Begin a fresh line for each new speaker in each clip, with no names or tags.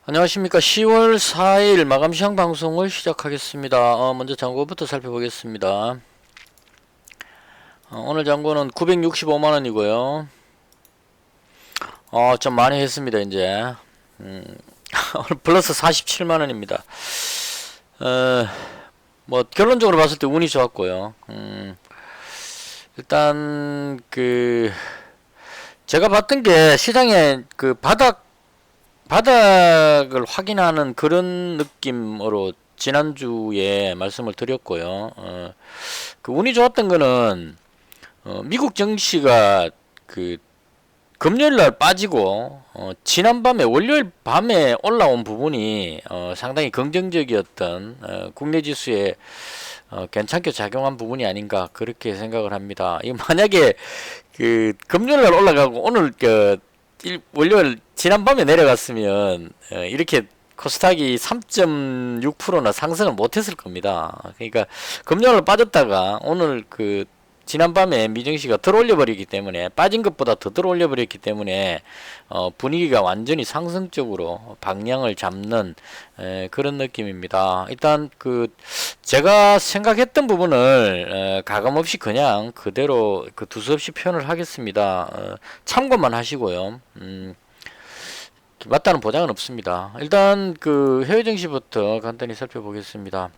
안녕하십니까. 10월 4일 마감 시황 방송을 시작하겠습니다. 먼저 잔고부터 살펴보겠습니다. 오늘 잔고는 965만원이고요. 좀 많이 했습니다, 이제. 오늘 플러스 47만원입니다. 뭐, 결론적으로 봤을 때 운이 좋았고요. 일단, 제가 봤던 게 시장에 바닥을 확인하는 그런 느낌으로 지난주에 말씀을 드렸고요. 운이 좋았던 거는, 미국 증시가 금요일날 빠지고, 지난밤에, 월요일 밤에 올라온 부분이, 상당히 긍정적이었던, 국내 지수에, 괜찮게 작용한 부분이 아닌가, 그렇게 생각을 합니다. 이 만약에, 금요일날 올라가고, 오늘, 월요일 지난밤에 내려갔으면 이렇게 코스닥이 3.6%나 상승을 못했을 겁니다. 그러니까 금요일 빠졌다가 오늘 지난밤에 미증시가 들어올려 버리기 때문에 빠진 것보다 더 들어올려 버렸기 때문에 분위기가 완전히 상승적으로 방향을 잡는 그런 느낌입니다. 일단 제가 생각했던 부분을 가감없이 그냥 그대로 두서없이 표현을 하겠습니다. 참고만 하시고요. 맞다는 보장은 없습니다. 일단 해외 증시부터 간단히 살펴보겠습니다.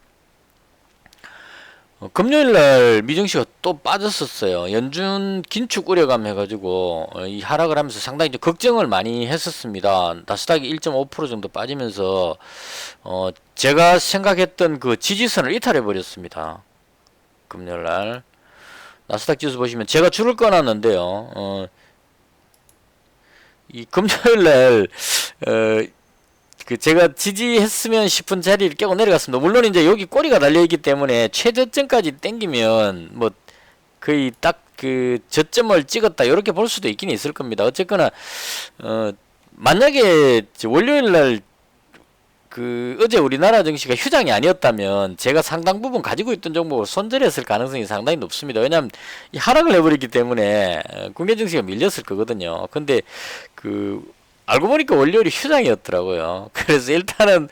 금요일날 미증시가 또 빠졌었어요. 연준 긴축 우려감 해가지고 이 하락을 하면서 상당히 이제 걱정을 많이 했었습니다. 나스닥이 1.5% 정도 빠지면서 제가 생각했던 그 지지선을 이탈해 버렸습니다. 금요일날 나스닥 지수 보시면 제가 줄을 꺼놨는데요. 이 금요일날 제가 지지했으면 싶은 자리를 깨고 내려갔습니다. 물론 이제 여기 꼬리가 달려있기 때문에 최저점까지 땡기면 뭐 거의 딱 저점을 찍었다 이렇게 볼 수도 있긴 있을 겁니다. 어쨌거나 만약에 월요일날 어제 우리나라 증시가 휴장이 아니었다면 제가 상당 부분 가지고 있던 종목을 손절했을 가능성이 상당히 높습니다. 왜냐하면 이 하락을 해버리기 때문에 국내 증시가 밀렸을 거거든요. 근데 알고 보니까 월요일이 휴장이었더라고요. 그래서 일단은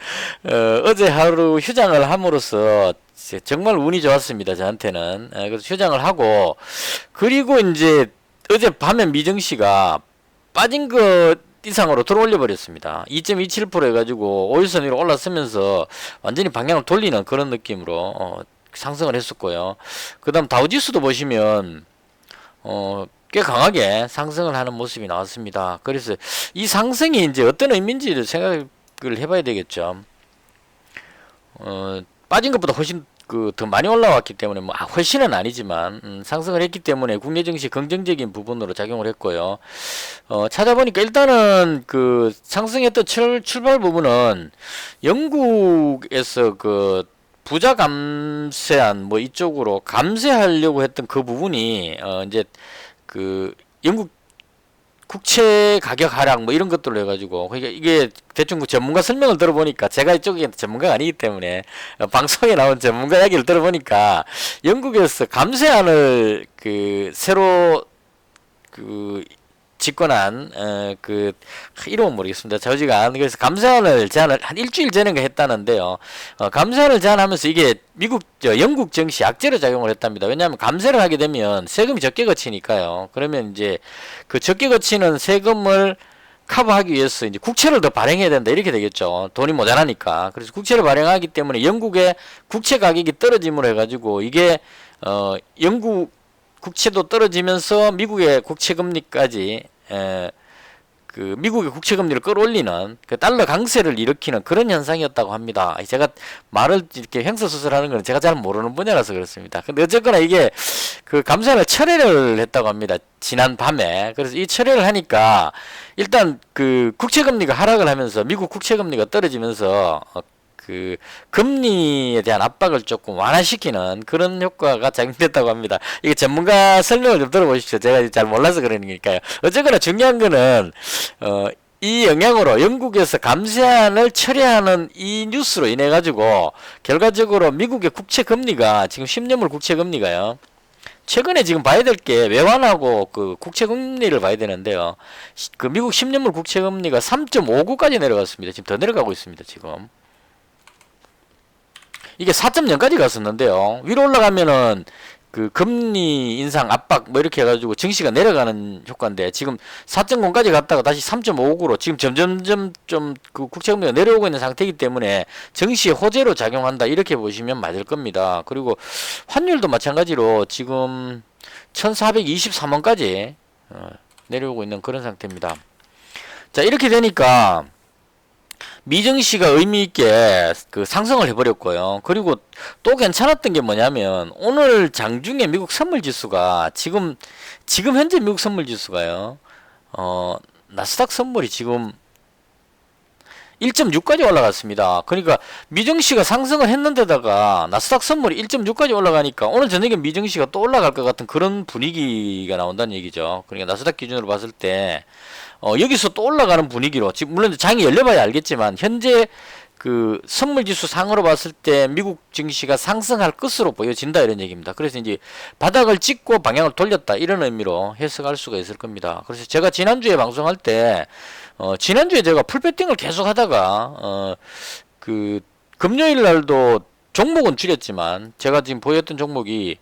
어제 하루 휴장을 함으로써 정말 운이 좋았습니다. 저한테는. 그래서 휴장을 하고 그리고 이제 어제 밤에 미증시가 빠진 것 이상으로 들어올려 버렸습니다. 2.27% 해가지고 5일선 위로 올라서면서 완전히 방향을 돌리는 그런 느낌으로 상승을 했었고요. 그 다음 다우지수도 보시면 꽤 강하게 상승을 하는 모습이 나왔습니다. 그래서 이 상승이 이제 어떤 의미인지를 생각을 해봐야 되겠죠. 빠진 것보다 훨씬 더 많이 올라왔기 때문에 훨씬은 아니지만 상승을 했기 때문에 국내 증시 긍정적인 부분으로 작용을 했고요. 찾아보니까 일단은 상승했던 출발 부분은 영국에서 부자 감세안 뭐 이쪽으로 감세하려고 했던 그 부분이 이제 영국 국채 가격 하락 뭐 이런 것들로 해가지고 그러니까 이게 대충 전문가 설명을 들어보니까 제가 이쪽에 전문가가 아니기 때문에 방송에 나온 전문가 이야기를 들어보니까 영국에서 감세안을 새로 집권한 이름은 모르겠습니다. 저지간 그래서 감세안을 제안을 한 일주일 전인가 했다는데요. 감세안을 제안하면서 이게 영국 증시 악재로 작용을 했답니다. 왜냐하면 감세를 하게 되면 세금이 적게 거치니까요. 그러면 이제 적게 거치는 세금을 커버하기 위해서 이제 국채를 더 발행해야 된다 이렇게 되겠죠. 돈이 모자라니까. 그래서 국채를 발행하기 때문에 영국의 국채 가격이 떨어짐으로 해가지고 이게 영국 국채도 떨어지면서 미국의 국채금리까지 미국의 국채금리를 끌어올리는 달러 강세를 일으키는 그런 현상이었다고 합니다. 제가 말을 이렇게 횡설수설하는 건 제가 잘 모르는 분야라서 그렇습니다. 근데 어쨌거나 이게 감세를 철회를 했다고 합니다. 지난 밤에. 그래서 이 철회를 하니까 일단 국채금리가 하락을 하면서 미국 국채금리가 떨어지면서 금리에 대한 압박을 조금 완화시키는 그런 효과가 작용됐다고 합니다. 이게 전문가 설명을 좀 들어보십시오. 제가 잘 몰라서 그러니까요. 어쨌거나 중요한 거는, 이 영향으로 영국에서 감세안을 철회하는 이 뉴스로 인해 가지고 결과적으로 미국의 국채 금리가 지금 10년물 국채 금리가요. 최근에 지금 봐야 될 게 외환하고 그 국채 금리를 봐야 되는데요. 그 미국 10년물 국채 금리가 3.59까지 내려갔습니다. 지금 더 내려가고 있습니다. 지금 이게 4.0까지 갔었는데요. 위로 올라가면은 그 금리 인상 압박 뭐 이렇게 해가지고 증시가 내려가는 효과인데 지금 4.0까지 갔다가 다시 3.59로 지금 점점점 좀 그 국채금리가 내려오고 있는 상태이기 때문에 증시의 호재로 작용한다 이렇게 보시면 맞을 겁니다. 그리고 환율도 마찬가지로 지금 1423원까지 내려오고 있는 그런 상태입니다. 자, 이렇게 되니까 미증시가 의미있게 그 상승을 해버렸고요. 그리고 또 괜찮았던 게 뭐냐면 오늘 장중에 미국 선물지수가 지금 현재 미국 선물지수가요. 나스닥 선물이 지금 1.6까지 올라갔습니다. 그러니까 미증시가 상승을 했는데다가 나스닥 선물이 1.6까지 올라가니까 오늘 저녁에 미증시가 또 올라갈 것 같은 그런 분위기가 나온다는 얘기죠. 그러니까 나스닥 기준으로 봤을 때 여기서 또 올라가는 분위기로 지금 물론 장이 열려봐야 알겠지만 현재 그 선물지수 상으로 봤을 때 미국 증시가 상승할 것으로 보여진다 이런 얘기입니다. 그래서 이제 바닥을 찍고 방향을 돌렸다 이런 의미로 해석할 수가 있을 겁니다. 그래서 제가 지난주에 방송할 때 지난주에 제가 풀배팅을 계속 하다가 그 금요일 날도 종목은 줄였지만 제가 지금 보였던 종목이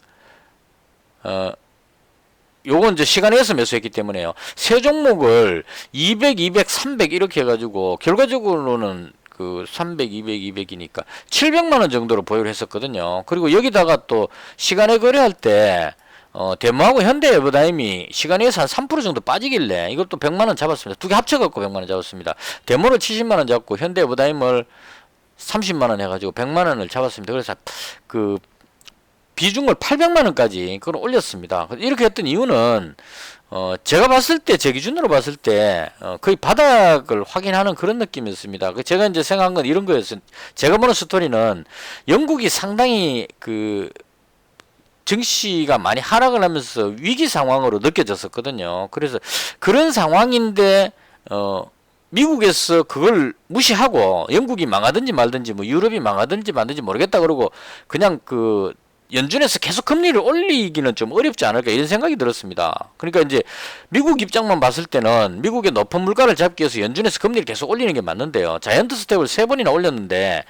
요건 이제 시간에서 매수했기 때문에요. 세 종목을 200, 200, 300 이렇게 해가지고 결과적으로는 그 300, 200, 200이니까 700만원 정도로 보유를 했었거든요. 그리고 여기다가 또 시간에 거래할 때 대모하고 현대에버다임이 시간에서 한 3% 정도 빠지길래 이것도 100만원 잡았습니다. 두 개 합쳐갖고 100만원 잡았습니다. 대모를 70만원 잡고 현대에버다임을 30만원 해가지고 100만원을 잡았습니다. 그래서 그 비중을 800만원까지 그걸 올렸습니다. 이렇게 했던 이유는 제가 봤을 때 제 기준으로 봤을 때 거의 바닥을 확인하는 그런 느낌이었습니다. 제가 이제 생각한 건 이런 거였어요. 제가 보는 스토리는 영국이 상당히 그 증시가 많이 하락을 하면서 위기 상황으로 느껴졌었거든요. 그래서 그런 상황인데 미국에서 그걸 무시하고 영국이 망하든지 말든지 뭐 유럽이 망하든지 말든지 모르겠다 그러고 그냥 그 연준에서 계속 금리를 올리기는 좀 어렵지 않을까 이런 생각이 들었습니다. 그러니까 이제 미국 입장만 봤을 때는 미국의 높은 물가를 잡기 위해서 연준에서 금리를 계속 올리는 게 맞는데요. 자이언트 스텝을 3번이나 올렸는데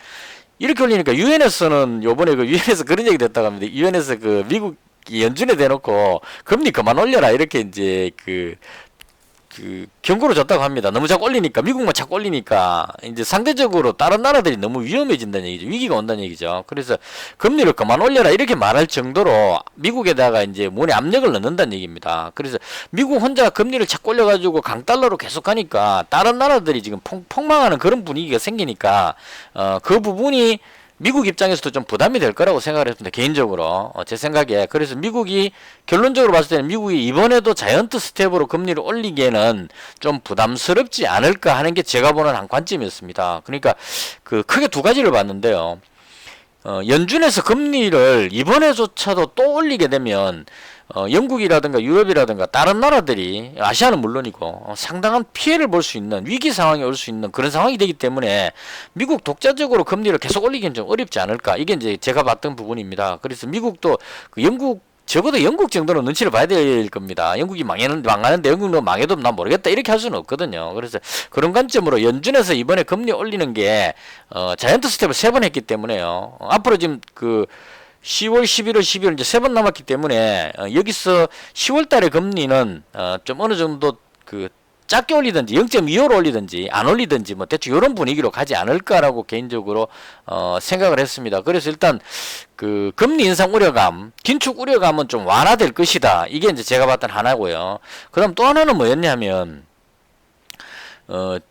이렇게 올리니까 유엔에서는 요번에 그 유엔에서 그런 얘기 됐다고 합니다. 유엔에서 그 미국 연준에 대놓고 금리 그만 올려라 이렇게 이제 그 경고를 줬다고 합니다. 너무 자꾸 올리니까 미국만 자꾸 올리니까 이제 상대적으로 다른 나라들이 너무 위험해진다는 얘기죠. 위기가 온다는 얘기죠. 그래서 금리를 그만 올려라 이렇게 말할 정도로 미국에다가 이제 문에 압력을 넣는다는 얘기입니다. 그래서 미국 혼자 금리를 자꾸 올려가지고 강달러로 계속 가니까 다른 나라들이 지금 폭망하는 그런 분위기가 생기니까 그 부분이 미국 입장에서도 좀 부담이 될 거라고 생각을 했습니다. 개인적으로 제 생각에. 그래서 미국이 결론적으로 봤을 때는 미국이 이번에도 자이언트 스텝으로 금리를 올리기에는 좀 부담스럽지 않을까 하는 게 제가 보는 한 관점이었습니다. 그러니까 그 크게 두 가지를 봤는데요. 연준에서 금리를 이번에조차도 또 올리게 되면 영국이라든가 유럽이라든가 다른 나라들이 아시아는 물론이고 상당한 피해를 볼 수 있는 위기 상황이 올 수 있는 그런 상황이 되기 때문에 미국 독자적으로 금리를 계속 올리기는 좀 어렵지 않을까 이게 이제 제가 봤던 부분입니다. 그래서 미국도 그 영국 적어도 영국 정도는 눈치를 봐야 될 겁니다. 영국이 망하는데 영국도 망해도 난 모르겠다 이렇게 할 수는 없거든요. 그래서 그런 관점으로 연준에서 이번에 금리 올리는 게 자이언트 스텝을 3번 했기 때문에요. 앞으로 지금 그 10월, 11월, 12월 이제 3번 남았기 때문에 여기서 10월 달에 금리는 좀 어느 정도 그 작게 올리든지 0.25로 올리든지 안 올리든지 뭐 대충 이런 분위기로 가지 않을까라고 개인적으로 생각을 했습니다. 그래서 일단 그 금리 인상 우려감, 긴축 우려감은 좀 완화될 것이다. 이게 이제 제가 봤던 하나고요. 그다음 또 하나는 뭐였냐면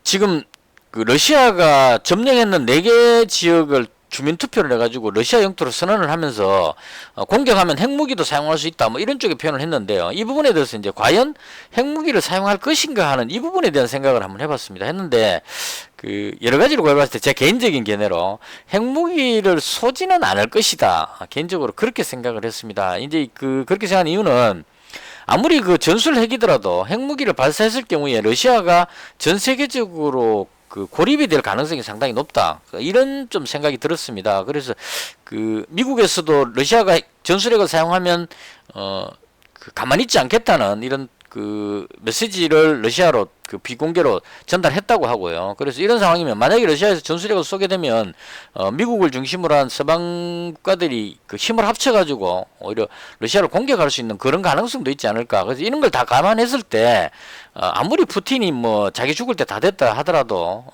지금 그 러시아가 점령했는 4개 지역을 주민 투표를 해가지고 러시아 영토로 선언을 하면서 공격하면 핵무기도 사용할 수 있다 뭐 이런 쪽의 표현을 했는데요. 이 부분에 대해서 이제 과연 핵무기를 사용할 것인가 하는 이 부분에 대한 생각을 한번 해봤습니다. 했는데 그 여러 가지로 해봤을 때 제 개인적인 견해로 핵무기를 쏘지는 않을 것이다. 개인적으로 그렇게 생각을 했습니다. 이제 그렇게 생각한 이유는 아무리 그 전술 핵이더라도 핵무기를 발사했을 경우에 러시아가 전 세계적으로 그 고립이 될 가능성이 상당히 높다. 이런 좀 생각이 들었습니다. 그래서 그 미국에서도 러시아가 전술핵을 사용하면 가만히 있지 않겠다는 이런 그 메시지를 러시아로 그 비공개로 전달했다고 하고요. 그래서 이런 상황이면 만약에 러시아에서 전술핵을 쏘게 되면 미국을 중심으로 한 서방 국가들이 그 힘을 합쳐가지고 오히려 러시아를 공격할 수 있는 그런 가능성도 있지 않을까. 그래서 이런 걸 다 감안했을 때 아무리 푸틴이 뭐 자기 죽을 때 다 됐다 하더라도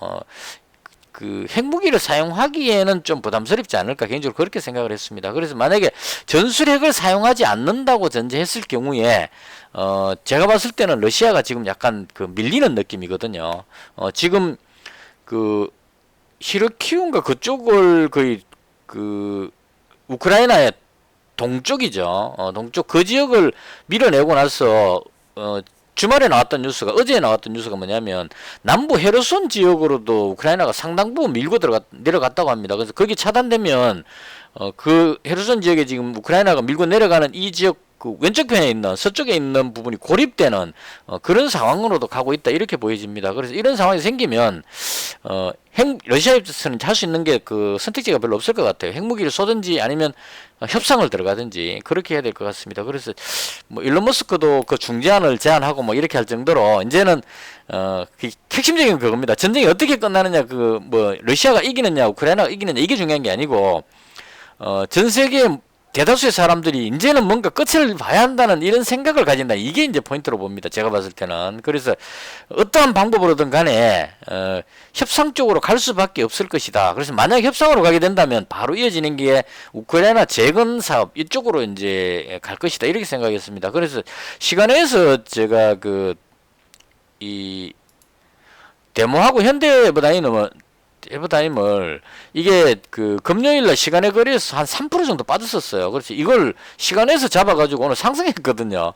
그 핵무기를 사용하기에는 좀 부담스럽지 않을까 개인적으로 그렇게 생각을 했습니다. 그래서 만약에 전술핵을 사용하지 않는다고 전제했을 경우에 제가 봤을 때는 러시아가 지금 약간 그 밀리는 느낌이거든요. 지금 그 히르키움과 그쪽을 거의 그 우크라이나의 동쪽이죠. 동쪽 그 지역을 밀어내고 나서 주말에 나왔던 뉴스가 어제 나왔던 뉴스가 뭐냐면 남부 헤르손 지역으로도 우크라이나가 상당 부분 밀고 내려갔다고 합니다. 그래서 거기 차단되면 그 헤르손 지역에 지금 우크라이나가 밀고 내려가는 이 지역 그 왼쪽 편에 있는 서쪽에 있는 부분이 고립되는 그런 상황으로도 가고 있다 이렇게 보여집니다. 그래서 이런 상황이 생기면 러시아 입장에서는 할 수 있는 게 그 선택지가 별로 없을 것 같아요. 핵무기를 쏘든지 아니면 협상을 들어가든지 그렇게 해야 될 것 같습니다. 그래서 뭐 일론 머스크도 그 중재안을 제안하고 뭐 이렇게 할 정도로 이제는 그 핵심적인 그겁니다. 전쟁이 어떻게 끝나느냐 그 뭐 러시아가 이기느냐 우크라이나가 이기느냐 이게 중요한 게 아니고 전 세계 대다수의 사람들이 이제는 뭔가 끝을 봐야 한다는 이런 생각을 가진다. 이게 이제 포인트로 봅니다. 제가 봤을 때는. 그래서 어떠한 방법으로든 간에 협상 쪽으로 갈 수밖에 없을 것이다. 그래서 만약 협상으로 가게 된다면 바로 이어지는 게 우크라이나 재건 사업 이쪽으로 이제 갈 것이다. 이렇게 생각했습니다. 그래서 시간에서 제가 이 데모하고 에버다임을 이게 그 금요일날 시간에 거래에서 한 3% 정도 빠졌었어요. 그래서 이걸 시간에서 잡아가지고 오늘 상승했거든요.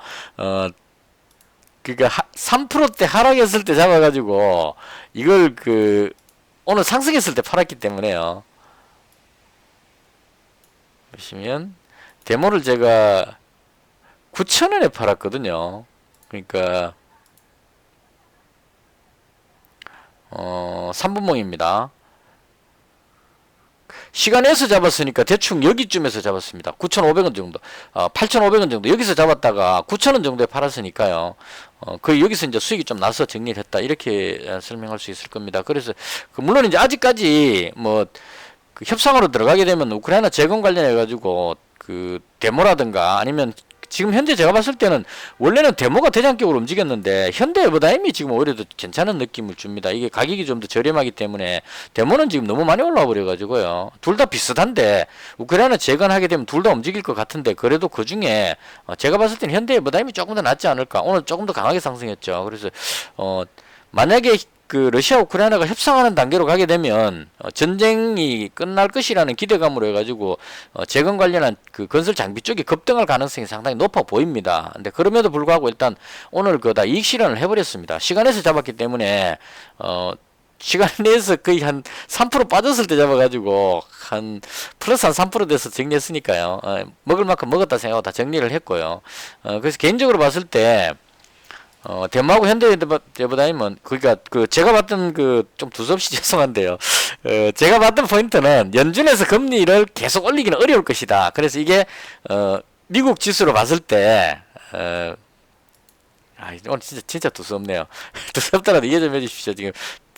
그니까 3%대 하락했을 때 잡아가지고 이걸 그 오늘 상승했을 때 팔았기 때문에요. 보시면 데모를 제가 9,000원에 팔았거든요. 그러니까 3분봉입니다. 시간에서 잡았으니까 대충 여기쯤에서 잡았습니다. 9,500원 정도, 8,500원 정도 여기서 잡았다가 9,000원 정도에 팔았으니까요. 거의 여기서 이제 수익이 좀 나서 정리를 했다 이렇게 설명할 수 있을 겁니다. 그래서 물론 이제 아직까지 뭐 그 협상으로 들어가게 되면 우크라이나 재건 관련해 가지고 그 데모라든가 아니면 지금 현재 제가 봤을 때는 원래는 데모가 대장격으로 움직였는데 현대 에버다임이 지금 오히려 더 괜찮은 느낌을 줍니다. 이게 가격이 좀 더 저렴하기 때문에 데모는 지금 너무 많이 올라와 버려 가지고요. 둘 다 비슷한데 우크라이나 재건하게 되면 둘 다 움직일 것 같은데 그래도 그 중에 제가 봤을 때는 현대 에버다임이 조금 더 낫지 않을까. 오늘 조금 더 강하게 상승했죠. 그래서 만약에 그 러시아 우크라이나가 협상하는 단계로 가게 되면 전쟁이 끝날 것이라는 기대감으로 해가지고 재건 관련한 그 건설 장비 쪽이 급등할 가능성이 상당히 높아 보입니다. 근데 그럼에도 불구하고 일단 오늘 다 이익 실현을 해버렸습니다. 시간에서 잡았기 때문에 시간 내에서 거의 한 3% 빠졌을 때 잡아가지고 한 플러스 한 3% 돼서 정리했으니까요. 먹을 만큼 먹었다 생각하고 다 정리를 했고요. 그래서 개인적으로 봤을 때 데모하고 현대에버다임은 그러니까 그 제가 봤던 그 좀 두서없이 죄송한데요. 제가 봤던 포인트는 연준에서 금리를 계속 올리기는 어려울 것이다. 그래서 이게 미국 지수로 봤을 때 오늘 진짜 두서없네요. 두서없더라도 이해 좀 해주십시오. 지금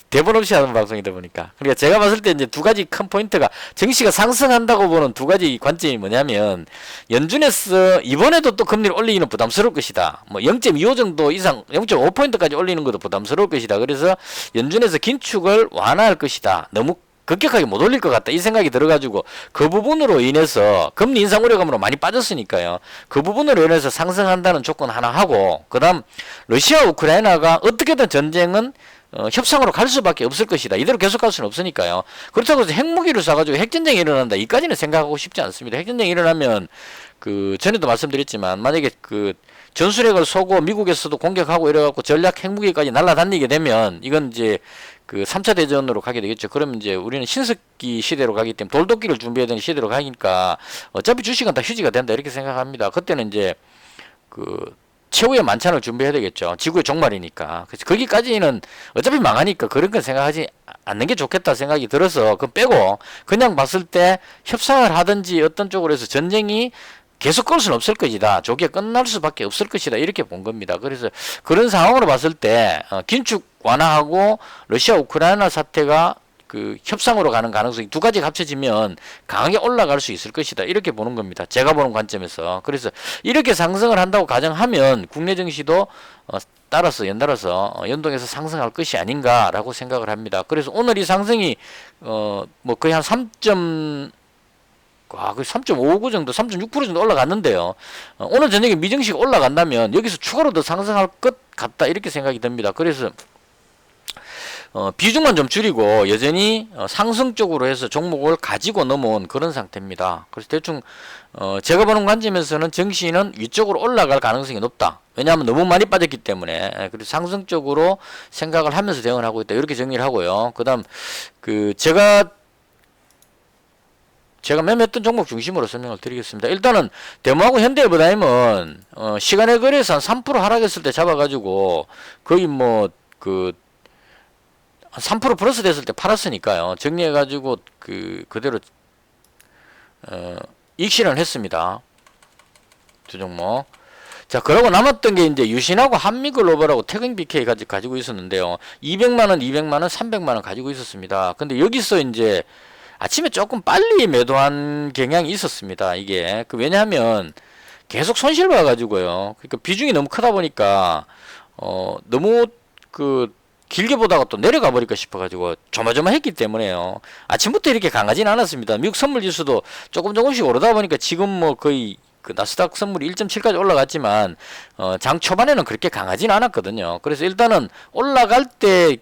대본 없이 하는 방송이다 보니까. 그러니까 제가 봤을 때 이제 두 가지 큰 포인트가 증시가 상승한다고 보는 두 가지 관점이 뭐냐면 연준에서 이번에도 또 금리를 올리기는 부담스러울 것이다. 뭐 0.25 정도 이상 0.5포인트까지 올리는 것도 부담스러울 것이다. 그래서 연준에서 긴축을 완화할 것이다. 너무 급격하게 못 올릴 것 같다 이 생각이 들어가지고 그 부분으로 인해서 금리 인상 우려감으로 많이 빠졌으니까요. 그 부분으로 인해서 상승한다는 조건 하나 하고 그 다음 러시아 우크라이나가 어떻게든 전쟁은 협상으로 갈 수밖에 없을 것이다. 이대로 계속 갈 수는 없으니까요. 그렇다고 해서 핵무기를 쏴가지고 핵전쟁이 일어난다. 이까지는 생각하고 싶지 않습니다. 핵전쟁이 일어나면 전에도 말씀드렸지만 만약에 전술핵을 쏘고 미국에서도 공격하고 이래갖고 전략 핵무기까지 날아다니게 되면 이건 이제 3차 대전으로 가게 되겠죠. 그러면 이제 우리는 신석기 시대로 가기 때문에 돌도끼를 준비해야 되는 시대로 가니까 어차피 주식은 다 휴지가 된다. 이렇게 생각합니다. 그때는 이제 최후의 만찬을 준비해야 되겠죠. 지구의 종말이니까. 그래서 거기까지는 어차피 망하니까 그런 건 생각하지 않는 게 좋겠다 생각이 들어서 그건 빼고 그냥 봤을 때 협상을 하든지 어떤 쪽으로 해서 전쟁이 계속 끌 수는 없을 것이다. 조기에 끝날 수밖에 없을 것이다. 이렇게 본 겁니다. 그래서 그런 상황으로 봤을 때 긴축 완화하고 러시아 우크라이나 사태가 그 협상으로 가는 가능성이 두 가지가 합쳐지면 강하게 올라갈 수 있을 것이다. 이렇게 보는 겁니다. 제가 보는 관점에서. 그래서 이렇게 상승을 한다고 가정하면 국내 증시도 따라서 연달아서 연동해서 상승할 것이 아닌가라고 생각을 합니다. 그래서 오늘 이 상승이 뭐 거의 한 3.59 정도, 3.6% 정도 올라갔는데요. 오늘 저녁에 미증시가 올라간다면 여기서 추가로 더 상승할 것 같다 이렇게 생각이 듭니다. 그래서 비중만 좀 줄이고 여전히 상승 쪽으로 해서 종목을 가지고 넘어온 그런 상태입니다. 그래서 대충 제가 보는 관점에서는 증시는 위쪽으로 올라갈 가능성이 높다. 왜냐하면 너무 많이 빠졌기 때문에. 그래서 상승 쪽으로 생각을 하면서 대응을 하고 있다. 이렇게 정리를 하고요. 그다음 제가 매매했던 종목 중심으로 설명을 드리겠습니다. 일단은 대모하고 현대해버다임은 시간의 거래에서 한 3% 하락했을 때 잡아가지고 거의 뭐 한 3% 플러스 됐을 때 팔았으니까요. 정리해가지고 그대로 이익 실현을 했습니다. 두 종목. 자, 그러고 남았던 게 이제 유신하고 한미글로벌하고 태경BK까지 가지고 있었는데요. 200만원, 200만원, 300만원 가지고 있었습니다. 근데 여기서 이제 아침에 조금 빨리 매도한 경향이 있었습니다. 이게 왜냐하면 계속 손실 봐가지고요. 그러니까 비중이 너무 크다 보니까 너무 길게 보다가 또 내려가 버릴까 싶어가지고 조마조마했기 때문에요. 아침부터 이렇게 강하진 않았습니다. 미국 선물 지수도 조금씩 오르다 보니까 지금 뭐 거의 나스닥 선물이 1.7까지 올라갔지만 장 초반에는 그렇게 강하진 않았거든요. 그래서 일단은 올라갈 때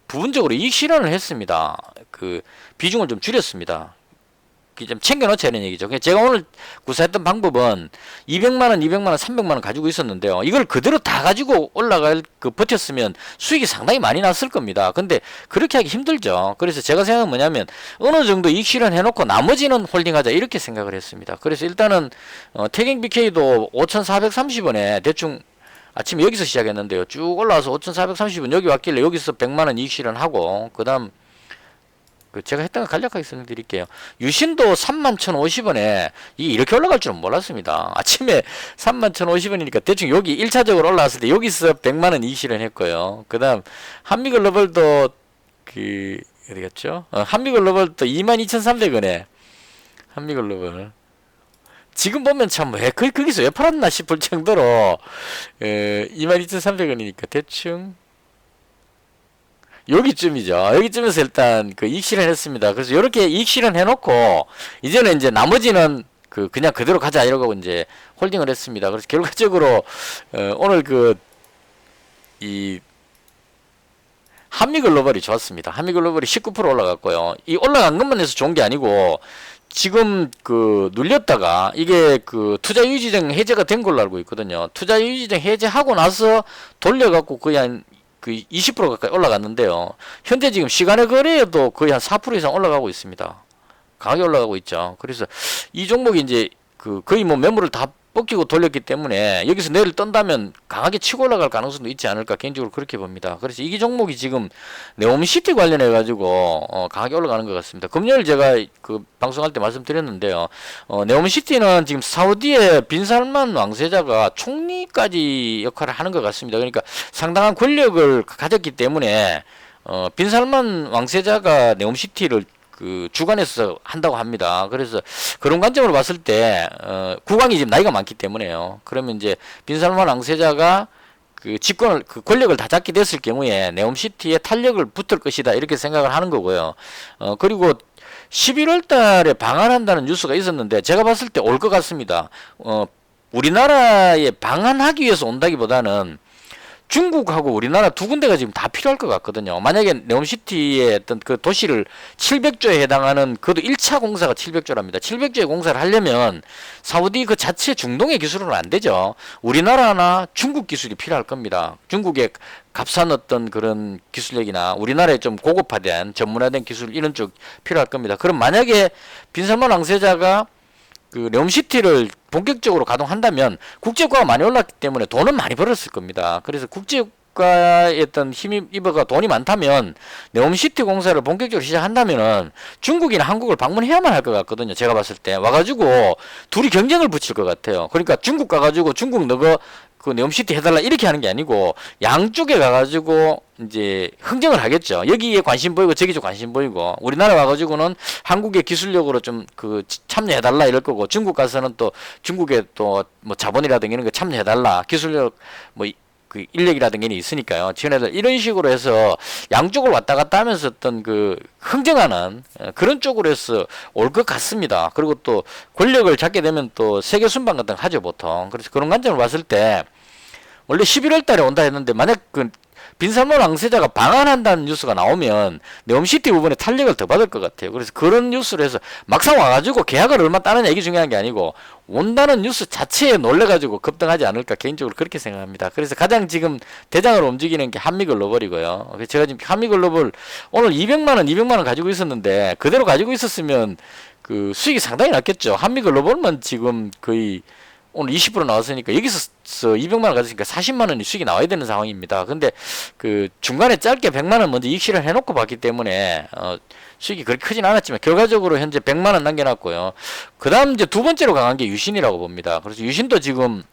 부분적으로 이익 실현을 했습니다. 비중을 좀 줄였습니다. 좀 챙겨놓자는 얘기죠. 제가 오늘 구사했던 방법은 200만원, 200만원, 300만원 가지고 있었는데요. 이걸 그대로 다 가지고 버텼으면 수익이 상당히 많이 났을 겁니다. 근데 그렇게 하기 힘들죠. 그래서 제가 생각은 뭐냐면 어느 정도 이익 실현해놓고 나머지는 홀딩하자 이렇게 생각을 했습니다. 그래서 일단은 태경BK도 5,430원에 대충 아침에 여기서 시작했는데요. 쭉 올라와서 5,430원 여기 왔길래 여기서 100만원 이익 실현하고 그 다음 제가 했던 거 간략하게 설명드릴게요. 유신도 31,050원에 이게 이렇게 올라갈 줄은 몰랐습니다. 아침에 31,050원이니까 대충 여기 1차적으로 올라왔을 때 여기서 100만원 이익 실현했고요. 그 다음 한미글로벌도 어디갔죠? 한미글로벌도 22,300원에 한미글로벌 지금 보면 참 거기서 왜 팔았나 싶을 정도로 22,300원이니까 대충 여기쯤이죠. 여기쯤에서 일단 이익 실현했습니다. 그래서 이렇게 이익 실현해놓고 이제는 이제 나머지는 그냥 그대로 가자 이러고 이제 홀딩을 했습니다. 그래서 결과적으로 오늘 이 한미글로벌이 좋았습니다. 한미글로벌이 19% 올라갔고요. 이 올라간 것만 해서 좋은 게 아니고 지금 눌렸다가 이게 투자유지증 해제가 된 걸로 알고 있거든요. 투자유지증 해제하고 나서 돌려갖고 거의 한 20% 가까이 올라갔는데요. 현재 지금 시간의 거래에도 거의 한 4% 이상 올라가고 있습니다. 강하게 올라가고 있죠. 그래서 이 종목이 이제 거의 뭐 매물을 다 뻗기고 돌렸기 때문에 여기서 내일 떤다면 강하게 치고 올라갈 가능성도 있지 않을까 개인적으로 그렇게 봅니다. 그래서 이 종목이 지금 네옴시티 관련해 가지고 강하게 올라가는 것 같습니다. 금요일 제가 방송할 때 말씀드렸는데요. 네옴시티는 지금 사우디의 빈살만 왕세자가 총리까지 역할을 하는 것 같습니다. 그러니까 상당한 권력을 가졌기 때문에 빈살만 왕세자가 네옴시티를 주관해서 한다고 합니다. 그래서 그런 관점으로 봤을 때 국왕이 지금 나이가 많기 때문에요. 그러면 이제 빈살만 왕세자가 집권을 권력을 다 잡게 됐을 경우에 네옴시티에 탄력을 붙을 것이다 이렇게 생각을 하는 거고요. 그리고 11월 달에 방한한다는 뉴스가 있었는데 제가 봤을 때 올 것 같습니다. 우리나라에 방한하기 위해서 온다기보다는 중국하고 우리나라 두 군데가 지금 다 필요할 것 같거든요. 만약에 네옴시티의 어떤 도시를 700조에 해당하는 그것도 1차 공사가 700조랍니다. 700조의 공사를 하려면 사우디 자체 중동의 기술은 안 되죠. 우리나라나 중국 기술이 필요할 겁니다. 중국의 값싼 어떤 그런 기술력이나 우리나라에 좀 고급화된 전문화된 기술 이런 쪽 필요할 겁니다. 그럼 만약에 빈살만 왕세자가 네옴시티를 본격적으로 가동한다면 국제유가가 많이 올랐기 때문에 돈은 많이 벌었을 겁니다. 그래서 중국과의 어떤 힘입어가 돈이 많다면 네옴시티 공사를 본격적으로 시작한다면은 중국이나 한국을 방문해야만 할 것 같거든요. 제가 봤을 때 와가지고 둘이 경쟁을 붙일 것 같아요. 그러니까 중국 가가지고 중국 너가 그 네옴시티 해달라 이렇게 하는 게 아니고 양쪽에 가가지고 이제 흥정을 하겠죠. 여기에 관심 보이고 저기 관심 보이고 우리나라 와가지고는 한국의 기술력으로 좀 그 참여해달라 이럴 거고 중국 가서는 또 중국의 또 뭐 자본이라든가 이런 거 참여해달라 기술력 뭐 그 인력이라든가 있으니까요. 지원해달 이런 식으로 해서 양쪽을 왔다 갔다 하면서 어떤 그 흥정하는 그런 쪽으로 해서 올 것 같습니다. 그리고 또 권력을 잡게 되면 또 세계 순방 같은 거 하죠 보통. 그래서 그런 관점을 봤을 때 원래 11월 달에 온다 했는데 만약 그 빈살몬 왕세자가 방한한다는 뉴스가 나오면 네옴시티 부분에 탄력을 더 받을 것 같아요. 그래서 그런 뉴스를 해서 막상 와가지고 계약을 얼마 따느냐 이게 중요한 게 아니고 온다는 뉴스 자체에 놀래가지고 급등하지 않을까 개인적으로 그렇게 생각합니다. 그래서 가장 지금 대장으로 움직이는 게 한미글로벌이고요. 그래서 제가 지금 한미글로벌 오늘 200만원 가지고 있었는데 그대로 가지고 있었으면 그 수익이 상당히 났겠죠. 한미글로벌만 지금 거의 오늘 20% 나왔으니까 여기서 200만원 가졌으니까 40만원이 수익이 나와야 되는 상황입니다. 근데 그 중간에 짧게 100만원 먼저 이익 실현 해놓고 봤기 때문에 수익이 그렇게 크진 않았지만 결과적으로 현재 100만원 남겨놨고요. 그 다음 이제 두 번째로 강한 게 유신이라고 봅니다. 그래서 유신도 지금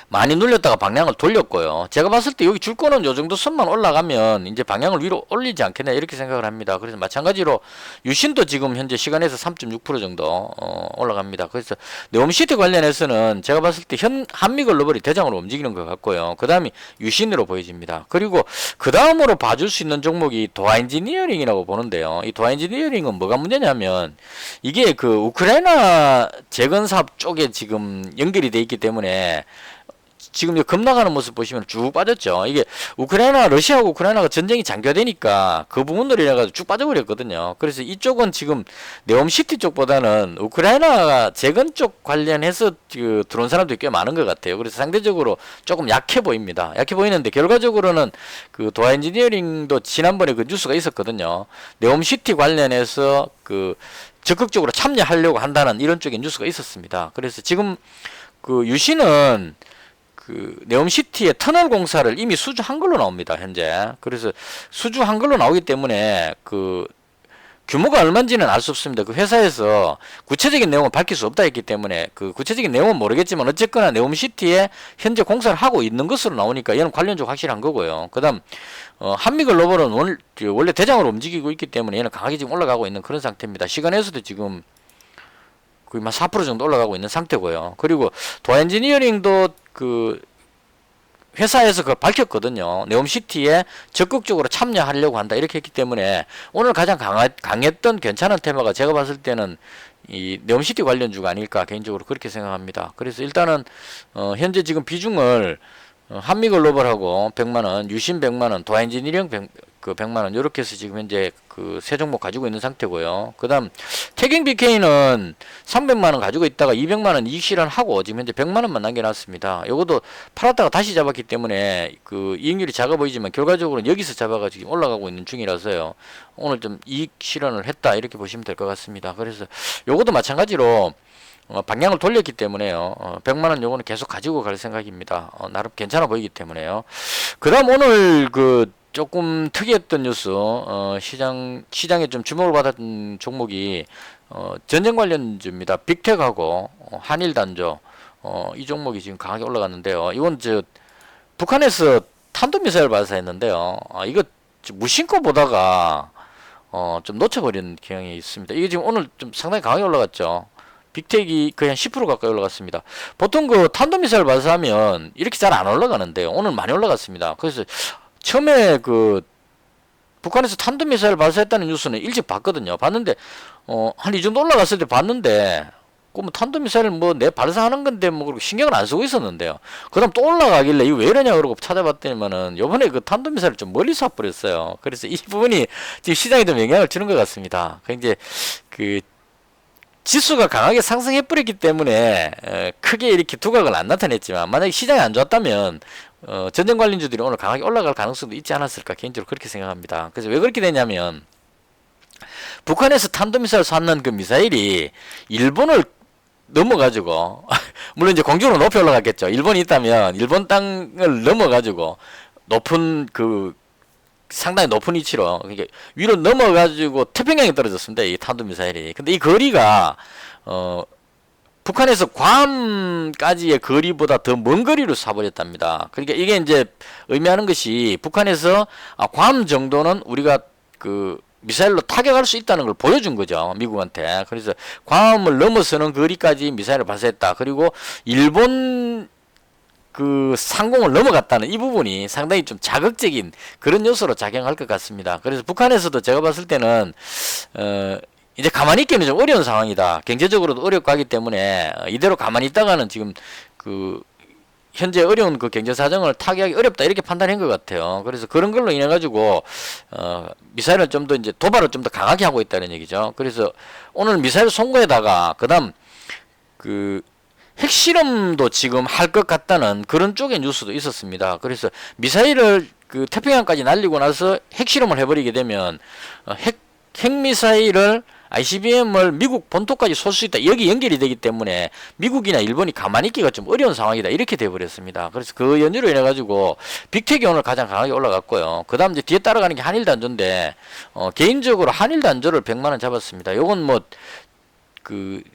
많이 눌렸다가 방향을 돌렸고요. 제가 봤을 때 여기 줄 거는 요 정도 선만 올라가면 이제 방향을 위로 올리지 않겠냐 이렇게 생각을 합니다. 그래서 마찬가지로 유신도 지금 현재 시간에서 3.6% 정도 올라갑니다. 그래서 네옴시티 관련해서는 제가 봤을 때 한미글로벌이 대장으로 움직이는 것 같고요. 그 다음이 유신으로 보여집니다. 그리고 그 다음으로 봐줄 수 있는 종목이 도하엔지니어링이라고 보는데요. 이 도하엔지니어링은 뭐가 문제냐면 이게 그 우크라이나 재건 사업 쪽에 지금 연결이 돼 있기 때문에 지금 급락하는 모습 보시면 쭉 빠졌죠. 이게 러시아하고 우크라이나가 전쟁이 장기화되니까 그 부분으로 인해서 쭉 빠져버렸거든요. 그래서 이쪽은 지금 네옴시티 쪽보다는 우크라이나 재건 쪽 관련해서 그 들어온 사람들이 꽤 많은 것 같아요. 그래서 상대적으로 조금 약해 보입니다. 약해 보이는데 결과적으로는 그 도하엔지니어링도 지난번에 그 뉴스가 있었거든요. 네옴시티 관련해서 그 적극적으로 참여하려고 한다는 이런 쪽의 뉴스가 있었습니다. 그래서 지금 그 유신은 그 네옴시티의 터널 공사를 이미 수주한 걸로 나옵니다. 현재. 그래서 수주한 걸로 나오기 때문에 그 규모가 얼마인지는 알 수 없습니다. 그 회사에서 구체적인 내용은 밝힐 수 없다 했기 때문에 그 구체적인 내용은 모르겠지만 어쨌거나 네옴시티에 현재 공사를 하고 있는 것으로 나오니까 얘는 관련적 확실한 거고요. 그 다음 한미글로벌은 원래 대장으로 움직이고 있기 때문에 얘는 강하게 지금 올라가고 있는 그런 상태입니다. 시간에서도 지금 거의 4% 정도 올라가고 있는 상태고요. 그리고 도하엔지니어링도 그 회사에서 그걸 밝혔거든요. 네옴시티에 적극적으로 참여하려고 한다 이렇게 했기 때문에 오늘 가장 강했던 괜찮은 테마가 제가 봤을 때는 이 네옴시티 관련주가 아닐까 개인적으로 그렇게 생각합니다. 그래서 일단은 현재 지금 비중을 한미글로벌하고 100만원, 유신 100만원, 도하엔지니어링 100만원 이렇게 해서 지금 현재 그 세 종목 가지고 있는 상태고요. 그 다음 태경BK는 300만원 가지고 있다가 200만원 이익 실현하고 지금 현재 100만원만 남겨놨습니다. 요것도 팔았다가 다시 잡았기 때문에 그 이익률이 작아 보이지만 결과적으로는 여기서 잡아가지고 올라가고 있는 중이라서요. 오늘 좀 이익 실현을 했다 이렇게 보시면 될 것 같습니다. 그래서 요것도 마찬가지로 방향을 돌렸기 때문에요. 100만원 요거는 계속 가지고 갈 생각입니다. 나름 괜찮아 보이기 때문에요. 그 다음 오늘 그 조금 특이했던 뉴스, 시장에 좀 주목을 받았던 종목이, 전쟁 관련주입니다. 빅텍하고, 한일단조, 이 종목이 지금 강하게 올라갔는데요. 이건 북한에서 탄도미사일 발사했는데요. 이거 무심코 보다가, 좀 놓쳐버린 경향이 있습니다. 이게 지금 오늘 좀 상당히 강하게 올라갔죠. 빅텍이 거의 한 10% 가까이 올라갔습니다. 보통 그 탄도미사일 발사하면 이렇게 잘 안 올라가는데요. 오늘 많이 올라갔습니다. 그래서 처음에 그 북한에서 탄도미사일 발사했다는 뉴스는 일찍 봤거든요. 봤는데 한 이 정도 올라갔을 때 봤는데 뭐 탄도미사일 뭐 내 발사하는 건데 뭐 그렇게 신경을 안 쓰고 있었는데요. 그다음 또 올라가길래 이거 왜 이러냐 그러고 찾아봤더니만은 요번에 그 탄도미사일 좀 멀리 쏴버렸어요. 그래서 이 부분이 지금 시장에 좀 영향을 주는 것 같습니다. 이제 그 지수가 강하게 상승해버렸기 때문에 크게 이렇게 두각을 안 나타냈지만 만약에 시장이 안 좋았다면 전쟁 관련주들이 오늘 강하게 올라갈 가능성도 있지 않았을까 개인적으로 그렇게 생각합니다. 그래서 왜 그렇게 되냐면 북한에서 탄도미사일 쐈는 그 미사일이 일본을 넘어가지고 물론 이제 공중으로 높이 올라갔겠죠. 일본이 있다면 일본 땅을 넘어가지고 높은 상당히 높은 위치로 이게 위로 넘어가지고 태평양에 떨어졌습니다. 이 탄도미사일이. 근데 이 거리가 북한에서 괌까지의 거리보다 더 먼 거리로 쏴버렸답니다. 그러니까 이게 이제 의미하는 것이 북한에서 괌 정도는 우리가 미사일로 타격할 수 있다는 걸 보여준 거죠. 미국한테. 그래서 괌을 넘어서는 거리까지 미사일을 발사했다. 그리고 일본 상공을 넘어갔다는 이 부분이 상당히 좀 자극적인 그런 요소로 작용할 것 같습니다. 그래서 북한에서도 제가 봤을 때는 이제 가만히 있기는 좀 어려운 상황이다. 경제적으로도 어렵고 하기 때문에 이대로 가만히 있다가는 지금 현재 어려운 경제 사정을 타개하기 어렵다 이렇게 판단한 것 같아요. 그래서 그런 걸로 인해 가지고 미사일을 좀 더 이제 도발을 좀 더 강하게 하고 있다는 얘기죠. 그래서 오늘 미사일 송고에다가 그다음 핵실험도 지금 할 것 같다는 그런 쪽의 뉴스도 있었습니다. 그래서 미사일을 태평양까지 날리고 나서 핵실험을 해버리게 되면 핵미사일을 ICBM을 미국 본토까지 쏠 수 있다. 여기 연결이 되기 때문에 미국이나 일본이 가만히 있기가 좀 어려운 상황이다. 이렇게 돼버렸습니다. 그래서 그 연유로 인해 가지고 빅텍이 오늘 가장 강하게 올라갔고요. 그 다음 이제 뒤에 따라가는 게 한일단조인데 개인적으로 한일단조를 100만원 잡았습니다. 요건 뭐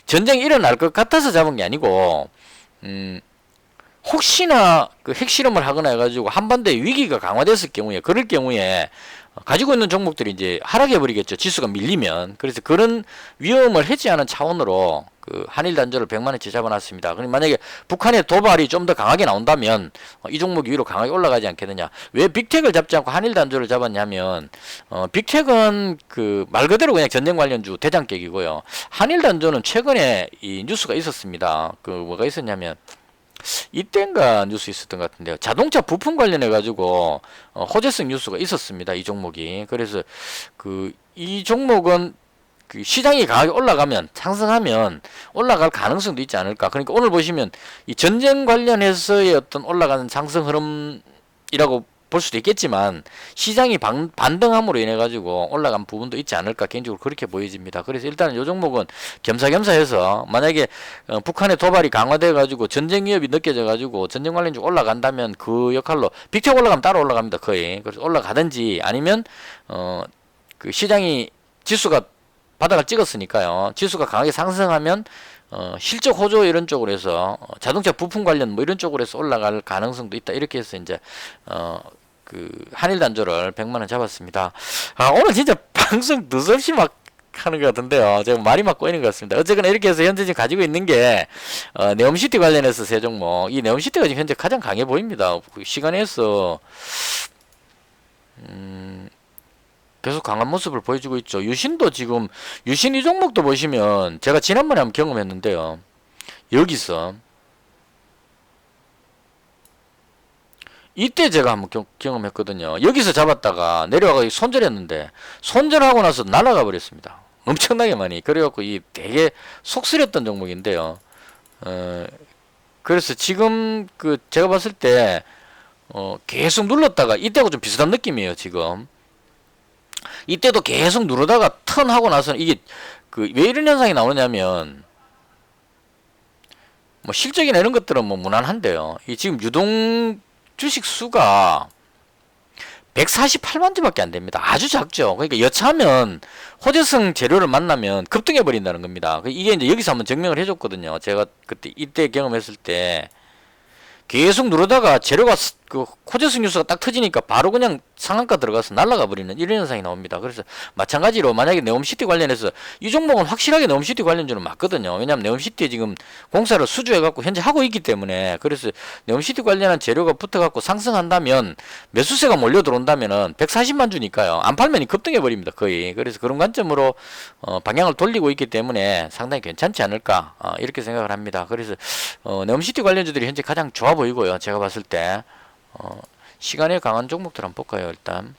전쟁이 일어날 것 같아서 잡은 게 아니고 혹시나 핵실험을 하거나 해가지고 한반도의 위기가 강화됐을 경우에 그럴 경우에 가지고 있는 종목들이 이제 하락해 버리겠죠. 지수가 밀리면. 그래서 그런 위험을 해지하는 차원으로 한일 단조를 100만원치 잡아놨습니다. 그럼 만약에 북한의 도발이 좀 더 강하게 나온다면 이 종목이 위로 강하게 올라가지 않겠느냐. 왜 빅텍을 잡지 않고 한일 단조를 잡았냐면 빅텍은 말 그대로 그냥 전쟁 관련주 대장격이고요. 한일 단조는 최근에 이 뉴스가 있었습니다. 뭐가 있었냐면 이때인가 뉴스 있었던 것 같은데요. 자동차 부품 관련해 가지고 호재성 뉴스가 있었습니다. 이 종목이. 그래서 이 종목은 시장이 강하게 올라가면 상승하면 올라갈 가능성도 있지 않을까. 그러니까 오늘 보시면 이 전쟁 관련해서의 어떤 올라가는 상승 흐름이라고 볼 수도 있겠지만 시장이 반등함으로 인해 가지고 올라간 부분도 있지 않을까 개인적으로 그렇게 보여집니다. 그래서 일단은 이 종목은 겸사겸사해서 만약에 북한의 도발이 강화돼 가지고 전쟁 위협이 느껴져 가지고 전쟁 관련주 올라간다면 그 역할로 빅텍 올라가면 따로 올라갑니다. 거의. 그래서 올라가든지 아니면 시장이 지수가 바닥을 찍었으니까요. 지수가 강하게 상승하면 실적 호조 이런 쪽으로 해서 자동차 부품 관련 뭐 이런 쪽으로 해서 올라갈 가능성도 있다. 이렇게 해서 이제 한일 단조를 100만원 잡았습니다. 오늘 진짜 방송 두서없이 막 하는 것 같은데요. 제가 말이 막 꼬이는 것 같습니다. 어쨌거나 이렇게 해서 현재 지금 가지고 있는 게 네옴시티 관련해서 세 종목. 이 네옴시티가 지금 현재 가장 강해 보입니다. 시간에서 계속 강한 모습을 보여주고 있죠. 유신도 지금 유신 이 종목도 보시면 제가 지난번에 한번 경험했는데요. 여기서 이때 제가 한번 경험했거든요. 여기서 잡았다가 내려와서 손절했는데 손절하고 나서 날아가 버렸습니다. 엄청나게 많이. 그래갖고 이 되게 속쓰렸던 종목인데요. 그래서 지금 제가 봤을 때 계속 눌렀다가 이때하고 좀 비슷한 느낌이에요. 지금 이때도 계속 누르다가 턴하고 나서는 이게 왜 이런 현상이 나오냐면 뭐 실적이나 이런 것들은 뭐 무난한데요. 이 지금 유동 주식 수가 148만 주밖에 안 됩니다. 아주 작죠. 그러니까 여차하면 호재성 재료를 만나면 급등해 버린다는 겁니다. 이게 이제 여기서 한번 증명을 해줬거든요. 제가 이때 경험했을 때 계속 누르다가 재료가 호재성 뉴스가 딱 터지니까 바로 그냥 상한가 들어가서 날아가 버리는 이런 현상이 나옵니다. 그래서 마찬가지로 만약에 네옴시티 관련해서 이 종목은 확실하게 네옴시티 관련주는 맞거든요. 왜냐하면 네옴시티에 지금 공사를 수주해 갖고 현재 하고 있기 때문에. 그래서 네옴시티 관련한 재료가 붙어 갖고 상승한다면 매수세가 몰려 들어온다면은 140만 주니까요. 안 팔면 급등해 버립니다. 거의. 그래서 그런 관점으로 방향을 돌리고 있기 때문에 상당히 괜찮지 않을까 이렇게 생각을 합니다. 그래서 네옴시티 관련주들이 현재 가장 좋아 보이고요. 제가 봤을 때 시간에 강한 종목들 한번 볼까요? 일단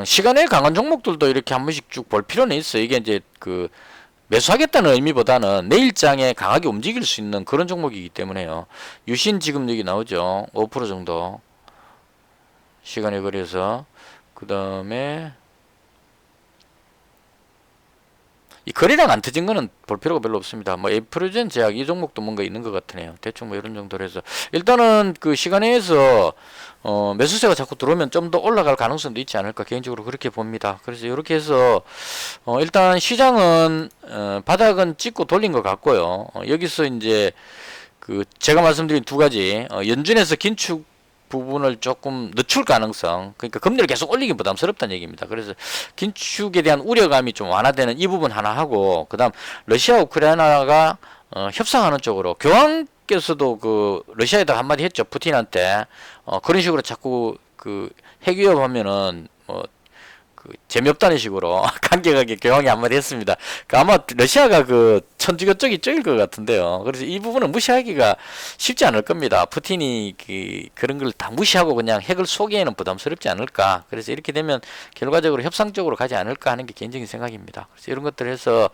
시간에 강한 종목들도 이렇게 한 번씩 쭉 볼 필요는 있어요. 이게 이제 매수하겠다는 의미보다는 내일장에 강하게 움직일 수 있는 그런 종목이기 때문에요. 유신 지금 여기 나오죠. 5% 정도 시간에 거래에서 그 다음에 이 거래량 안 터진 거는 볼 필요가 별로 없습니다. 뭐 에이프로젠 제약 이 종목도 뭔가 있는 것 같으네요. 대충 뭐 이런 정도로 해서 일단은 그 시간에서 매수세가 자꾸 들어오면 좀 더 올라갈 가능성도 있지 않을까 개인적으로 그렇게 봅니다. 그래서 이렇게 해서 일단 시장은 바닥은 찍고 돌린 것 같고요. 여기서 이제 그 제가 말씀드린 두 가지 연준에서 긴축 부분을 조금 늦출 가능성, 그러니까 금리를 계속 올리기 부담스럽다는 얘기입니다. 그래서 긴축에 대한 우려감이 좀 완화되는 이 부분 하나 하고, 그다음 러시아 우크라이나가 협상하는 쪽으로 교황께서도 그 러시아에다 한마디 했죠. 푸틴한테 그런 식으로 자꾸 그 핵 위협하면은 그 재미없다는 식으로 간격하게 교황이 한마디 했습니다. 그 아마 러시아가 그 천주교 쪽이 쪽일 것 같은데요. 그래서 이 부분은 무시하기가 쉽지 않을 겁니다. 푸틴이 그런 걸 다 무시하고 그냥 핵을 쏘기에는 부담스럽지 않을까. 그래서 이렇게 되면 결과적으로 협상적으로 가지 않을까 하는 게 개인적인 생각입니다. 그래서 이런 것들을 해서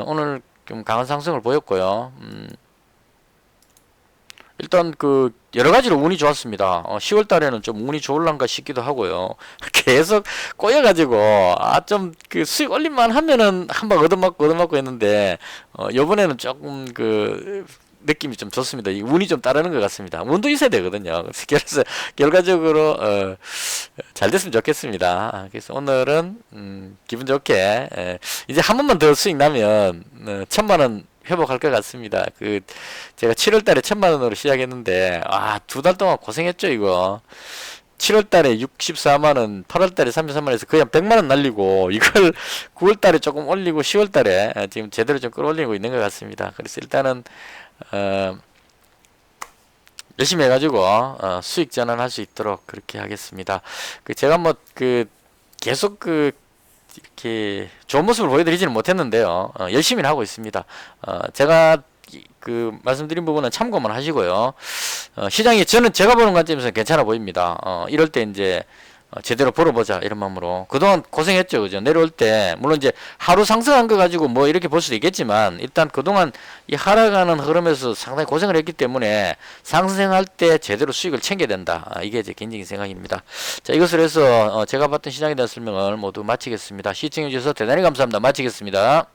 오늘 좀 강한 상승을 보였고요. 일단 그 여러 가지로 운이 좋았습니다. 10월 달에는 좀 운이 좋을란가 싶기도 하고요. 계속 꼬여가지고 좀 그 수익 올림만 하면은 한 방 얻어맞고 했는데 요번에는 조금 그 느낌이 좀 좋습니다. 이 운이 좀 따르는 것 같습니다. 운도 있어야 되거든요. 그래서 결과적으로 잘 됐으면 좋겠습니다. 그래서 오늘은 기분 좋게 이제 한 번만 더 수익 나면 1000만원 회복할 것 같습니다. 그 제가 7월 달에 1000만원으로 시작했는데 두 달 동안 고생했죠 이거. 7월 달에 64만원, 8월 달에 33만원에서 거의 한 100만원 날리고 이걸 9월 달에 조금 올리고 10월 달에 지금 제대로 좀 끌어올리고 있는 것 같습니다. 그래서 일단은 열심히 해가지고 수익 전환할 수 있도록 그렇게 하겠습니다. 그 제가 뭐 그 계속 그 이렇게 좋은 모습을 보여드리지는 못했는데요. 열심히 하고 있습니다. 제가 그 말씀드린 부분은 참고만 하시고요. 시장이 저는 제가 보는 관점에서 괜찮아 보입니다. 이럴 때 이제 제대로 벌어보자 이런 마음으로 그동안 고생했죠. 그죠? 내려올 때 물론 이제 하루 상승한 거 가지고 뭐 이렇게 볼 수도 있겠지만 일단 그동안 이 하락하는 흐름에서 상당히 고생을 했기 때문에 상승할 때 제대로 수익을 챙겨야 된다. 이게 제 개인적인 생각입니다. 자, 이것을 해서 제가 봤던 시장에 대한 설명을 모두 마치겠습니다. 시청해 주셔서 대단히 감사합니다. 마치겠습니다.